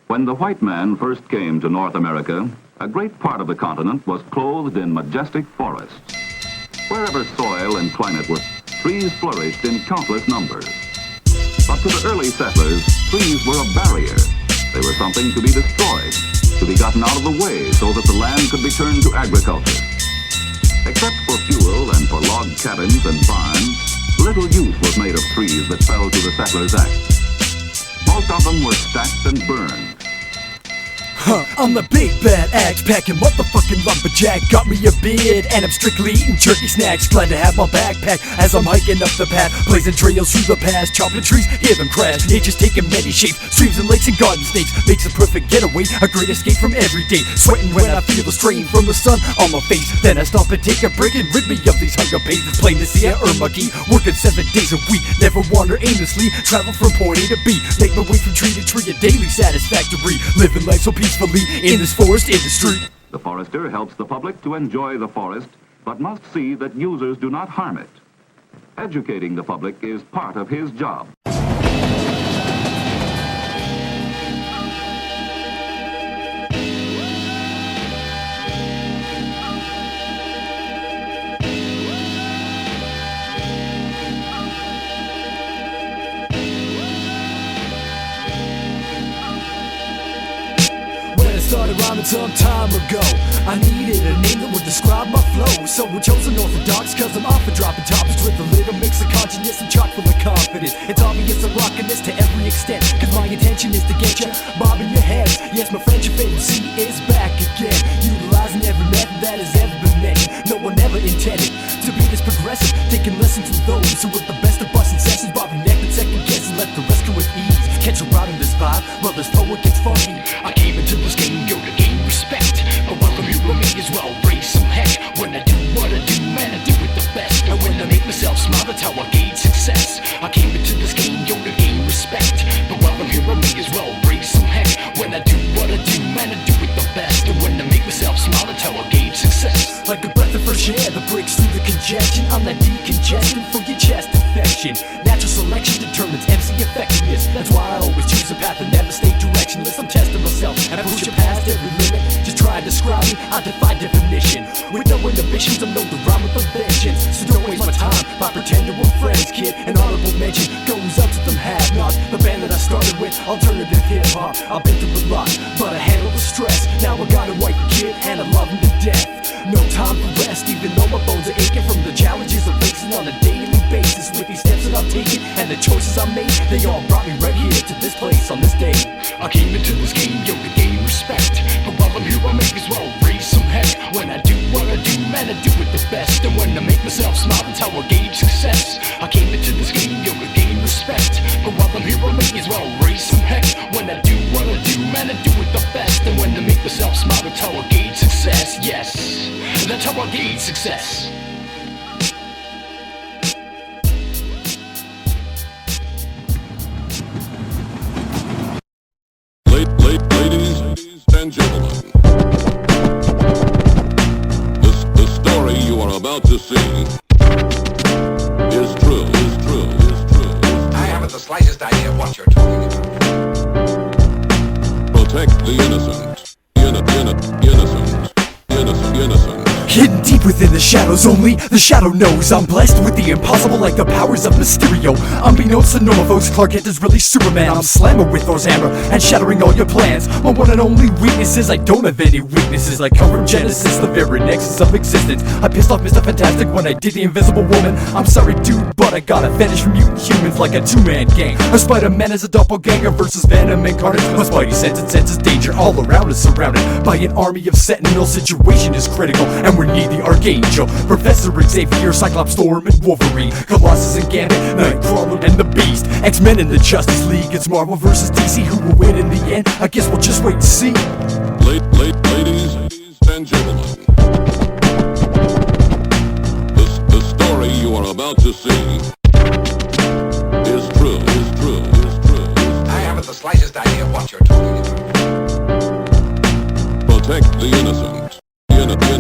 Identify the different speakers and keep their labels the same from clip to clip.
Speaker 1: When the white man first came to North America, a great part of the continent was clothed in majestic forests. Wherever soil and climate were, trees flourished in countless numbers. But to the early settlers, trees were a barrier. They were something to be destroyed, to be gotten out of the way so that the land could be turned to agriculture. Except for fuel and for log cabins and barns, little use was made of trees that fell to the settlers' axe. Most of them were stacked and burned.
Speaker 2: I'm the big bad axe packing motherfucking lumberjack. Got me a beard and I'm strictly eating jerky snacks. Glad to have my backpack as I'm hiking up the path, blazing trails through the past, chopping trees, hear them crash. Nature's taking many shapes, streams and lakes and garden snakes. Makes a perfect getaway, a great escape from every day. Sweating when I feel the strain from the sun on my face. Then I stop and take a break and rid me of these hunger pains. It's plain to see I earn my key, working 7 days a week. Never wander aimlessly, travel from point A to B. Make my way from tree to tree, a daily satisfactory. Living life so peacefully in this forest industry.
Speaker 1: The forester helps the public to enjoy the forest, but must see that users do not harm it. Educating the public is part of his job.
Speaker 2: Started rhyming some time ago. I needed a name that would describe my flow, so we chose Unorthodox, cause I'm off for dropping topics with a little mix of consciousness and chock full of confidence. It's obvious I'm rocking this to every extent, cause my intention is to get you bobbing your head. Yes, my friend, your favorite MC is back again, utilizing every method that has ever been mentioned. No one ever intended to be this progressive, taking lessons from those who were the best of busting sessions, bobbing neck and second guessing, let the rest go with ease. Catch a ride in this vibe, well this poet gets funky. I came into this game, yo, to gain respect, but welcome here with me as well, raise some heck. When I do what I do, man, I do it the best. And when I make myself smile, that's how I gain success. I came into this game, yo, to gain respect, but welcome here with me as well, raise some heck. When I do what I do, man, I do it the best. And when I make myself smile, that's how I gain success. Like a breath of fresh air that breaks through the congestion, I'm that decongestant for your chest infection. Natural selection determines MC effectiveness. That's why I always choose a path and never stay directionless. I'm testing myself and pushing past every limit. Just try to describe me, I defy definition. With no inhibitions, I'm known to rhyme with a vengeance. So don't waste my time by pretending we're friends, kid. An honorable mention goes up to them have-nots. The band that I started with, alternative hip-hop. I've been through a lot, but I handle the stress. Now I got a white kid and I love him to death. No time for rest, even though my bones are aching from the challenges I'm facing on a daily basis. With these steps that I've taken and the choices I made, they all brought me right here to this place on this day. I came into this game, yo, to gain respect, but while I'm here I make as well raise some heck. When I do what I do, man, I do it the best. And when I make myself smile, that's how I gauge success. I came into this game, yo, to gain respect, but while I'm here I make as well raise some heck. When I do what I do, man, I do it the best. And when I make myself smile, that's how I gauge success. Yes, that's how I gauge success.
Speaker 3: Ladies and gentlemen, the story you are about to see is true.
Speaker 4: I haven't the slightest idea what you're talking about.
Speaker 3: Protect the innocent. Innocent.
Speaker 2: Hidden deep within the shadows, only the shadow knows. I'm blessed with the impossible like the powers of Mysterio. Unbeknownst to normal folks, Clark Kent is really Superman. I'm slamming with Thor's hammer and shattering all your plans. My one and only weakness is I don't have any weaknesses. I come from Genesis, the very nexus of existence. I pissed off Mr. Fantastic when I did the Invisible Woman. I'm sorry dude, but I got a fetish for mutant humans like a two-man gang. A Spider-Man is a doppelganger versus Venom incarnate. My Spidey senses danger all around us, surrounded by an army of sentinels. Situation is critical and we're near the Archangel. Professor Xavier, Cyclops, Storm, and Wolverine, Colossus and Gambit, Nightcrawler and the Beast, X-Men and the Justice League. It's Marvel versus DC, who will win in the end? I guess we'll just wait and see.
Speaker 3: Ladies and gentlemen, the story you are about to see is true.
Speaker 4: I haven't the slightest idea what you're talking about.
Speaker 3: Protect the innocent. Innocent.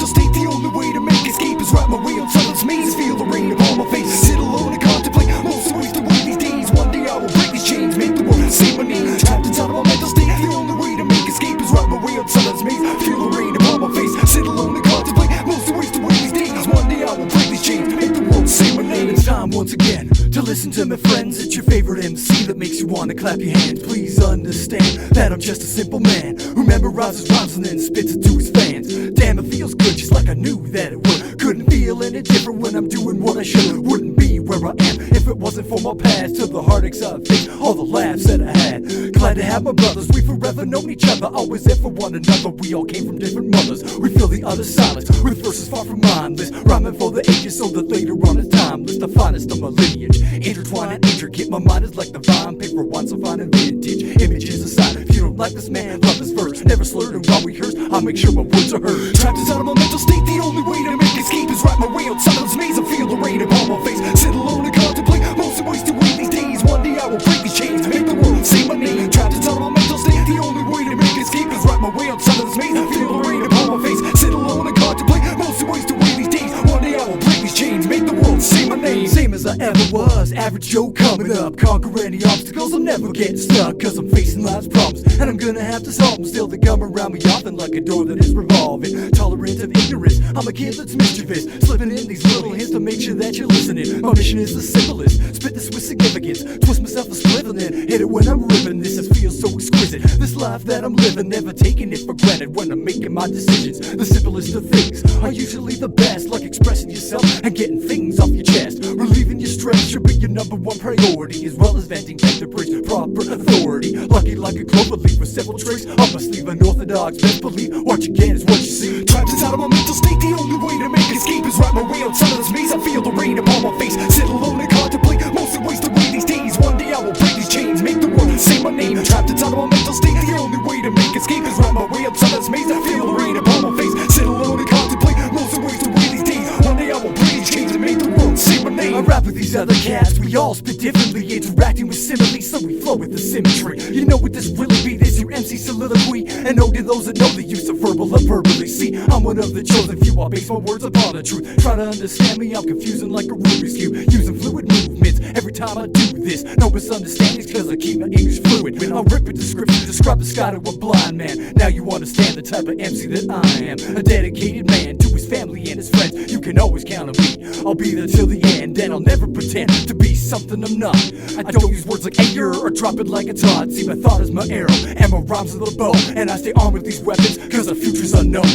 Speaker 2: mental state. The only way to make escape is wrap my way on silence maze. Feel the rain upon my face, sit alone and contemplate. Most are wasted away these days. One day I will break these chains, make the world say my name. Trapped inside of my mental state. The only way to make escape is wrap my way on silence maze. Feel the rain upon my face, sit alone and contemplate. Most are wasted away these days. One day I will break these chains, make the world say my name. It's time once again to listen to my friends. It's your favorite MC that makes you wanna clap your hands. Please understand that I'm just a simple man who memorizes rhymes and then spits it to his fans. Damn, it feels good just like I knew that it would. Couldn't feel any different when I'm doing what I should. Wouldn't be where I am if it wasn't for my past. To the heartaches I've faced, all the laughs that I had. Glad to have my brothers, we forever known each other. Always there for one another, we all came from different mothers. We feel the other silence with verses far from mindless, rhyming for the ages so that later on is timeless. The finest of my lineage, intertwined and intricate. My mind is like the vine, paper wine so fine and vintage. Images aside, if you don't like this man, love this verse. Never slurred and while we rehearse, I'll make sure my words are heard. Trapped inside of my mental state, the only way to make escape is wrap my way outside of this maze. I feel the rain upon my face, sit alone and contemplate. Most are wasted away these days. One day I will break these chains, make the world say my name. Trapped inside of my mental state, the only way to make escape is wrap my way outside of this maze. I feel the rain upon my face, sit alone and contemplate. Most are wasted away these days. One day I will break these chains, make the world say my name. Same as I ever was, average Joe coming up. Conquer any obstacles, I'll never get stuck. Cause I'm facing life's problems, and I'm gonna have to solve them. Still they come around me often like a door that is revolving. Tolerant of ignorance, I'm a kid that's mischievous, slipping in these little hints to make sure that you're listening. My mission is the simplest, spit this with significance. Twist myself a split and then hit it when I'm ripping. This feels so exquisite, this life that I'm living. Never taking it for granted when I'm making my decisions. The simplest of things are usually the best, like expressing yourself and getting things off your chest. Relieving your stress should be your number one priority, as well as venting to preach proper authority. Lucky like a clover leaf with several tricks up my sleeve. Unorthodox, best believe what you get is what you see. Trapped inside of my mental state, the only way to make escape is wrap my way outside of this maze. I feel the rain upon my face, sit alone and contemplate. Most are wasted away these days. One day I will break these chains, make the world say my name. Trapped inside of my mental state, the only way to make escape is wrap my way outside of this maze. I feel the rain upon my face, sit alone and contemplate. Most are wasted away these days. One day I will break these chains and make the world say my name. I rap with these other cats, we all spit differently, interacting with similes, so we flow with the symmetry. You know what this really be, this your MC soliloquy. And oh to those that know the use of verbal hyperbole. See, I'm one of the chosen few, I base my words upon the truth. Try to understand me, I'm confusing like a Rubik's Cube, using fluid movements every time I do this. No misunderstandings cause I keep my English fluid. When I rip a description, describe the sky to a blind man. Now you understand the type of MC that I am. A dedicated man to his family and his friends. You can always count on me, I'll be there till the end. And I'll never pretend to be something I'm not. I don't use words like anger or drop it like it's hot. See, my thought is my arrow and my rhymes are the bow, and I stay armed with these weapons cause the future's unknown.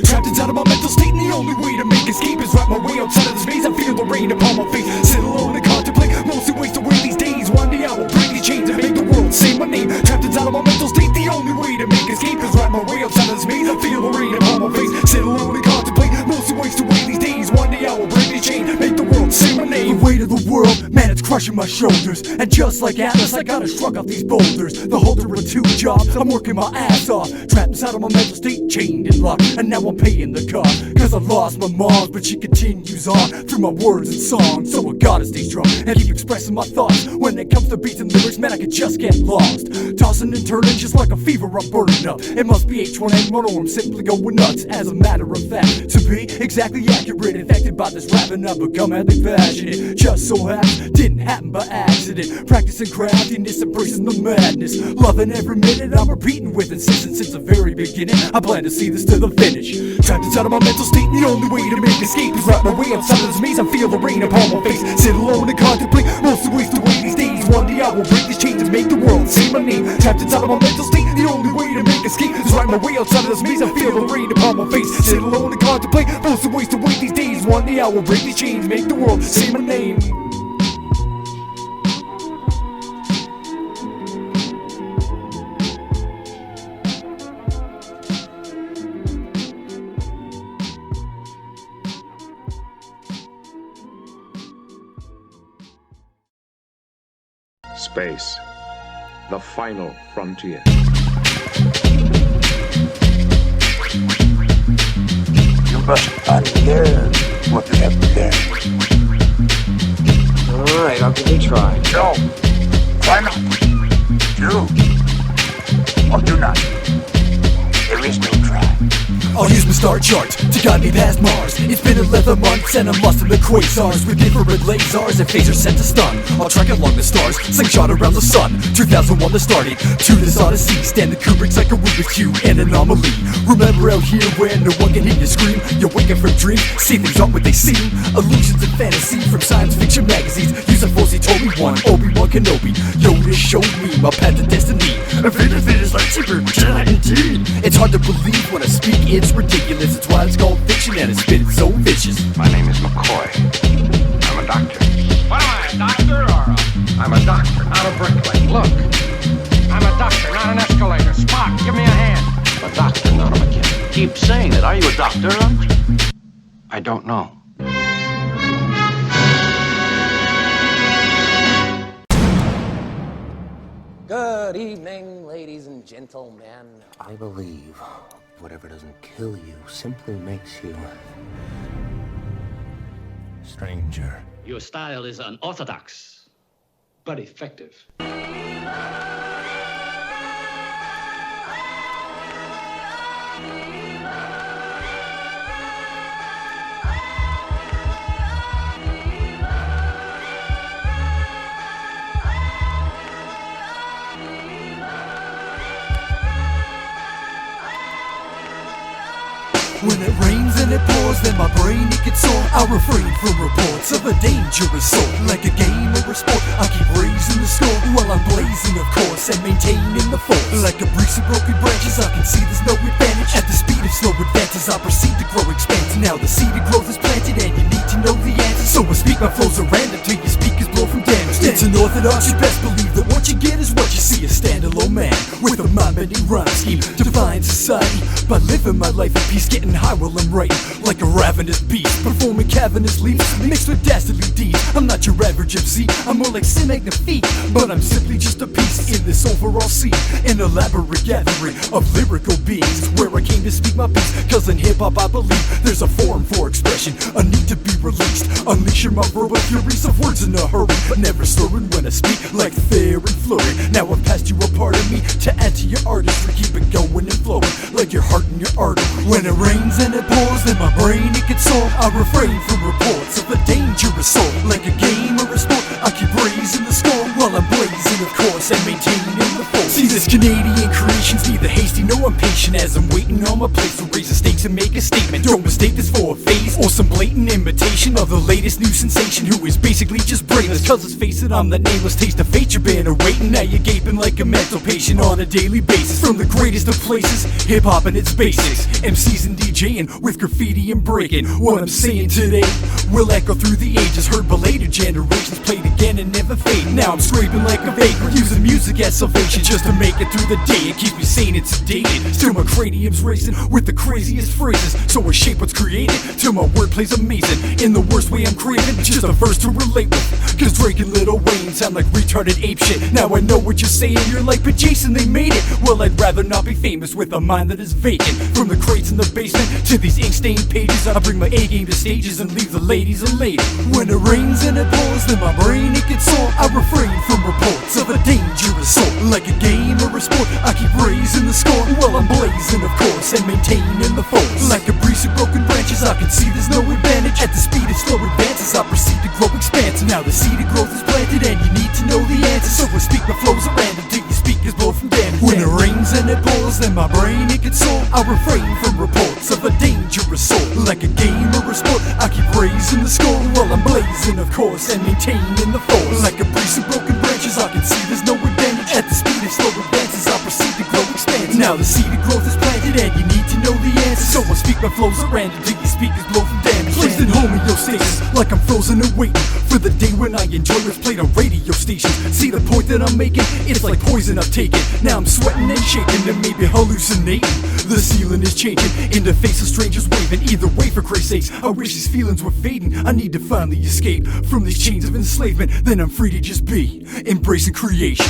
Speaker 2: Trapped inside of my mental state, and the only way to make escape is wrap my way outside of this maze. I feel the rain upon my face, sit alone and contemplate. Mostly waste away these days. One day I will break these chains and make the world say my name. Trapped inside of my mental state, the only way to make escape is wrap my way outside of this maze. I feel the rain upon my face, sit alone and contemplate. Mostly waste away these days. One day I will break these chains, make the world say my name. The weight of the world, man, it's crushing my shoulders. And just like Atlas, I gotta shrug off these boulders. The holder of two jobs, I'm working my ass off. Trapped inside of my mental state, chained and locked. And now I'm paying the cost, cause I lost my mom, but she continues on through my words and songs. So I gotta stay strong and keep expressing my thoughts. When it comes to beats and lyrics, man, I can just get lost. Tossing and turning just like a fever, I'm burning up. It must be H1N1 or I'm simply going nuts. As a matter of fact, to be exactly accurate, infected by this rapping, I've become madly passionate. Just so happens, didn't happen by accident. Practicing craftiness, embracing the madness. Loving every minute, I'm repeating with insistence since the very beginning. I plan to see this to the finish. Trapped inside of my mental state, the only way to make escape is wrap my way outside of this maze. I feel the rain upon my face, sit alone and contemplate. Most of waste away these days. One day I will break these chains and make the world say my name. Trapped inside of my mental state, the only way to make escape is wrap my way outside of this maze. I feel the rain upon my face, sit alone and contemplate. Most of waste away these days. One day I will break these chains, make the world say my name.
Speaker 5: Space, the final frontier.
Speaker 6: You must unlearn what you have learned.
Speaker 7: All right, I'll give it a try.
Speaker 6: No, why not? Do or do not. There is no try.
Speaker 2: I'll use my star chart to guide me past Mars. It's been 11 months and I'm lost in the quasars with infrared lasers and phasers set to stun. I'll trek along the stars, slingshot around the sun. 2001 the starting to this odyssey. Stanley Kubrick's like a Rubik's Cube, an anomaly. Remember out here where no one can hear you scream. You're waking from dreams, see things aren't what they seem. Illusions and fantasy from science fiction magazines. Use a force, he told me one, Obi-Wan Kenobi. Yoda showed me my path to destiny. Vader Vader's lightsaber, Jedi indeed. It's hard to believe when I speak, it's ridiculous. It's why it's called fiction and it's spit so vicious.
Speaker 5: My name is McCoy. I'm a doctor.
Speaker 4: What am I, a doctor or a...
Speaker 5: I'm a doctor, not a bricklayer. Look,
Speaker 4: I'm a doctor, not an escalator. Spock, give me a hand.
Speaker 5: I'm a doctor, not a mechanic.
Speaker 7: Keep saying it. Are you a doctor?
Speaker 5: I don't know.
Speaker 8: Good evening, ladies and gentlemen.
Speaker 9: I believe whatever doesn't kill you simply makes you stranger.
Speaker 7: Your style is unorthodox, but effective.
Speaker 2: When it rains and it pours, then my brain it gets sore. I refrain from reports of a dangerous soul. Like a game or a sport, I keep raising the score while I'm blazing, of course, and maintaining the force. Like a breeze of broken branches, I can see there's no advantage. At the speed of slow advances, I proceed to grow expanse. Now the seed of growth is planted, and you need to know the answer. So I speak, my flows are random till your speakers blow from damage. It's unorthodox, you best believe that what you get is what you see. A standalone man with a mind-bending rhyme scheme, define society by living my life in peace, getting high while I'm writing like a ravenous beast, performing cavernous leaps mixed with dastardly deeds. I'm not your average MC, I'm more like Sin Magnifique, but I'm simply just a piece in this overall scene, an elaborate gathering of lyrical beings where I came to speak my piece. Cause in hip-hop I believe there's a forum for expression, a need to be released, unleashing my verbal furies of words in a hurry, but never slurring when I speak like fair and flurry. Now I've passed you a part of me to add to your artistry, keep it going and flowing like your heart and your artery. When it rains and it pours, then my brain it gets sore. I refrain from reports of a dangerous soul. Like a game or a sport, I keep raising the score while I'm blazing, of course, and maintaining the force. See, this Canadian creation's neither hasty nor impatient, as I'm waiting on my place to raise the stakes and make a statement. Don't mistake this for a phase or some blatant imitation of the latest new sensation, who is basically just brainless. Cause let's face it, I'm the nameless taste of fate you're been awaiting. Now you're gaping like a mental patient on a daily basis. From the greatest of places, hip-hop and its basics, MCs and DJing with graffiti and breaking. What I'm saying today will echo through the ages, heard by later generations, played again and never fade. Now I'm scraping like a vagrant, using music as salvation just to make it through the day. It keeps me sane and sedated, still my cranium's racing with the craziest phrases. So I shape what's created till my wordplay's amazing. In the worst way I'm craving, just a verse to relate with. Cause Drake and Lil Wayne sound like retarded ape shit. Now I know what you're saying, you're like, but Jason, they made it. Well, I'd rather not be famous with a mind that is vacant. From the crates in the basement to these ink-stained pages, I bring my A-game to stages and leave the ladies elated. When it rains and it pours, then my brain it gets sore. I refrain from reports of a dangerous soul. Like a game or a sport, I keep raising the score while I'm blazing, of course, and maintaining the force. Like a breeze of broken branches, I can see there's no advantage. At the speed of slow advances, I proceed to grow expanse. Now the seed of growth is planted, and you need to know the answer. So I speak, my flows are random till your speakers blow from damage. When it rains and it pours, then my brain it gets sore. I refrain from reports of a dangerous soul. Like a game or a sport, I keep raising the score while I'm blazing, of course, and maintaining the force. Like a breeze of broken branches, I can see there's no advantage. At the speed of slow advances, I proceed to grow expanse. Now the seed of growth is planted, and you need to know the answer. So I speak, my flows are random till your speakers blow from damage. Placed in homeostasis, like I'm frozen and waiting for the day when I enjoy what's played on radio stations. See the point that I'm making? It's like poison I've taken. Now I'm sweating and shaking and maybe hallucinating. The ceiling is changing in the face of strangers waving. Either way, for Christ's sakes, I wish these feelings were fading. I need to finally escape from these chains of enslavement. Then I'm free to just be, embracing creation.